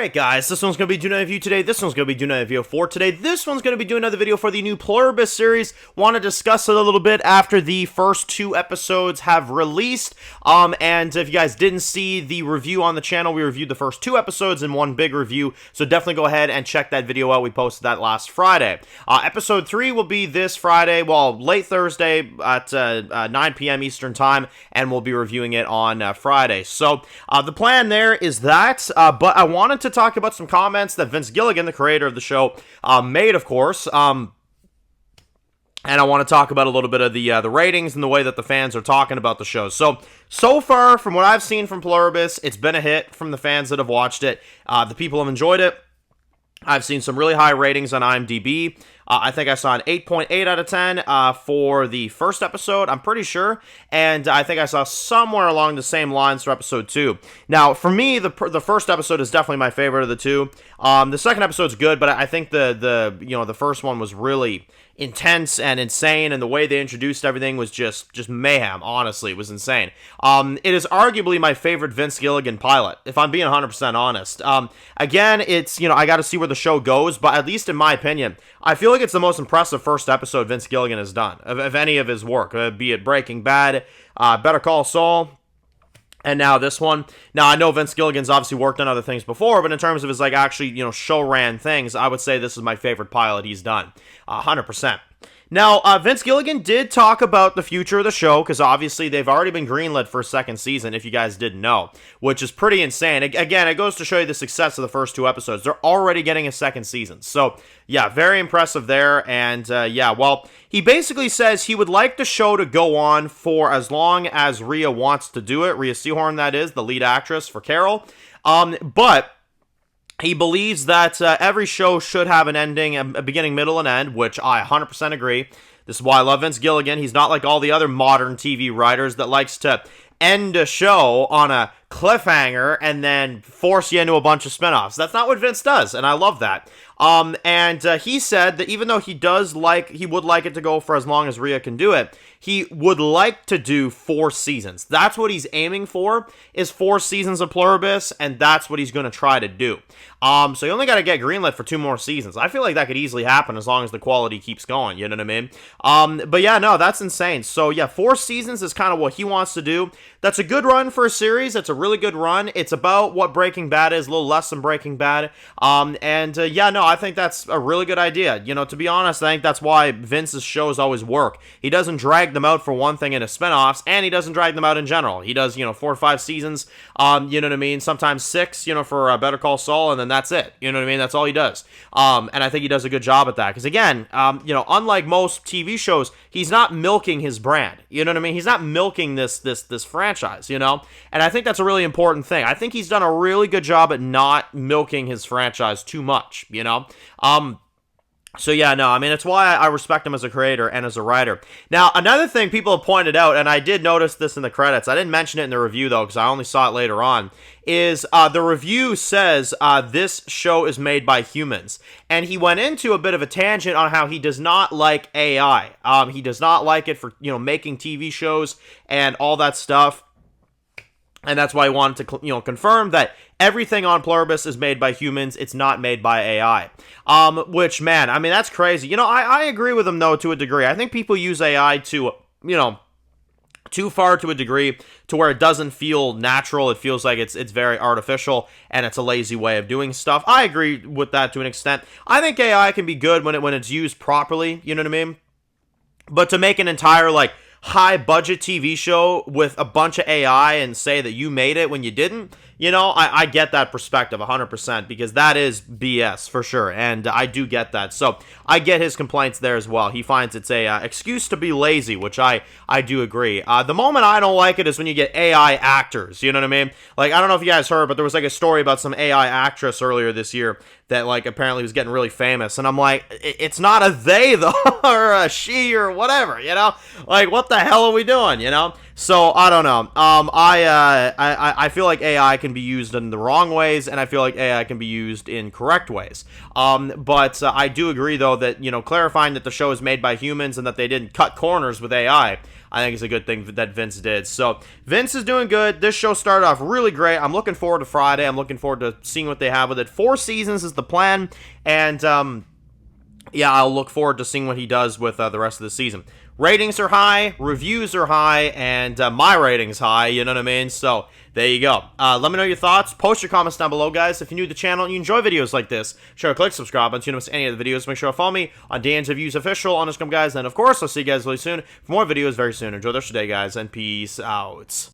Alright guys, this one's going to be doing another video today, this one's going to be doing another video for today, this one's going to be doing another video for the new Pluribus series. Want to discuss it a little bit after the first two episodes have released, and if you guys didn't see the review on the channel, we reviewed the first two episodes in one big review, so definitely go ahead and check that video out. We posted that last Friday. Episode 3 will be this Friday, well, late Thursday at 9 p.m. Eastern Time, and we'll be reviewing it on Friday. So, the plan there is that, but I wanted to talk about some comments that Vince Gilligan, the creator of the show, made, of course, and I want to talk about a little bit of the ratings and the way that the fans are talking about the show. So far, from what I've seen from Pluribus, it's been a hit from the fans that have watched it. The people have enjoyed it. I've seen some really high ratings on IMDb. I think I saw an 8.8 out of 10 for the first episode, I'm pretty sure, and I think I saw somewhere along the same lines for episode 2. Now, for me, the first episode is definitely my favorite of the two. The second episode's good, but I think the first one was really intense and insane, and the way they introduced everything was just mayhem. Honestly, it was insane. It is arguably my favorite Vince Gilligan pilot, if I'm being 100% honest. Again, it's, I got to see where the show goes, but at least in my opinion, I feel like it's the most impressive first episode Vince Gilligan has done of any of his work, be it Breaking Bad, Better Call Saul, and now this one. Now, I know Vince Gilligan's obviously worked on other things before, but in terms of his, actually, show-ran things, I would say this is my favorite pilot he's done. 100%. Now, Vince Gilligan did talk about the future of the show, because obviously they've already been greenlit for a second season, if you guys didn't know, which is pretty insane. Again, it goes to show you the success of the first two episodes. They're already getting a second season. So, yeah, very impressive there, and well, he basically says he would like the show to go on for as long as Rhea wants to do it. Rhea Seehorn, that is, the lead actress for Carol. But he believes that every show should have an ending, a beginning, middle, and end, which I 100% agree. This is why I love Vince Gilligan. He's not like all the other modern TV writers that likes to end a show on a cliffhanger and then force you into a bunch of spinoffs. That's not what Vince does, and I love that. And he said that even though he would like it to go for as long as Rhea can do it, he would like to do 4 seasons. That's what he's aiming for, is 4 seasons of Pluribus, and that's what he's going to try to do. So you only got to get greenlit for 2 more seasons. I feel like that could easily happen as long as the quality keeps going, you know what I mean? But yeah, no, that's insane. So yeah, 4 seasons is kind of what he wants to do. That's a good run for a series. That's a really good run. It's about what Breaking Bad is, a little less than Breaking Bad. Yeah, no, I think that's a really good idea. To be honest, I think that's why Vince's shows always work. He doesn't drag them out for one thing in his spinoffs, and he doesn't drag them out in general. He does, 4 or 5 seasons, you know what I mean? Sometimes 6, for Better Call Saul, and then that's it. You know what I mean? That's all he does. And I think he does a good job at that. Because again, unlike most TV shows, he's not milking his brand. You know what I mean? He's not milking this franchise, And I think that's a really important thing. I think he's done a really good job at not milking his franchise too much, So yeah, no, I mean, it's why I respect him as a creator and as a writer. Now, another thing people have pointed out, and I did notice this in the credits, I didn't mention it in the review though, because I only saw it later on, is the review says this show is made by humans. And he went into a bit of a tangent on how he does not like AI. He does not like it for, making TV shows and all that stuff. And that's why I wanted to, confirm that everything on Pluribus is made by humans. It's not made by AI. Which, man, I mean, that's crazy. I agree with him, though, to a degree. I think people use AI to, too far to a degree to where it doesn't feel natural. It feels like it's very artificial, and it's a lazy way of doing stuff. I agree with that to an extent. I think AI can be good when it's used properly, you know what I mean? But to make an entire, high-budget TV show with a bunch of AI and say that you made it when you didn't, I get that perspective 100%, because that is BS for sure, and I do get that. So I get his complaints there as well. He finds it's a excuse to be lazy, which I do agree. The moment I don't like it is when you get AI actors, you know what I mean? I don't know if you guys heard, but there was a story about some AI actress earlier this year that apparently was getting really famous, and I'm like, it's not a they though, or a she, or whatever, what the hell are we doing, So I don't know. I feel like AI can be used in the wrong ways, and I feel like AI can be used in correct ways. But I do agree though that clarifying that the show is made by humans and that they didn't cut corners with AI. I think it's a good thing that Vince did. So Vince is doing good. This show started off really great. I'm looking forward to Friday. I'm looking forward to seeing what they have with it. 4 seasons is the plan, and yeah, I'll look forward to seeing what he does with the rest of the season. Ratings are high, reviews are high, and my rating's high, you know what I mean? So, there you go. Let me know your thoughts. Post your comments down below, guys. If you're new to the channel and you enjoy videos like this, sure, click subscribe. And so you don't miss any of the videos, make sure to follow me on Dan's Reviews Official on Instagram, guys. And, of course, I'll see you guys really soon for more videos very soon. Enjoy the rest of your day, guys, and peace out.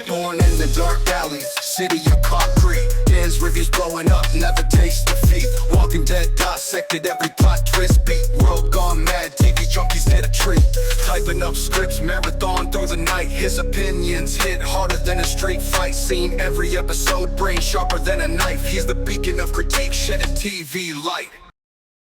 Born in the dark alleys, city of concrete. Dan's reviews blowing up, never taste defeat. Walking Dead dissected every plot twist beat. World gone mad, TV junkies hit a treat. Typing up scripts, marathon through the night. His opinions hit harder than a straight fight scene. Every episode, brain sharper than a knife. He's the beacon of critique, shedding TV light.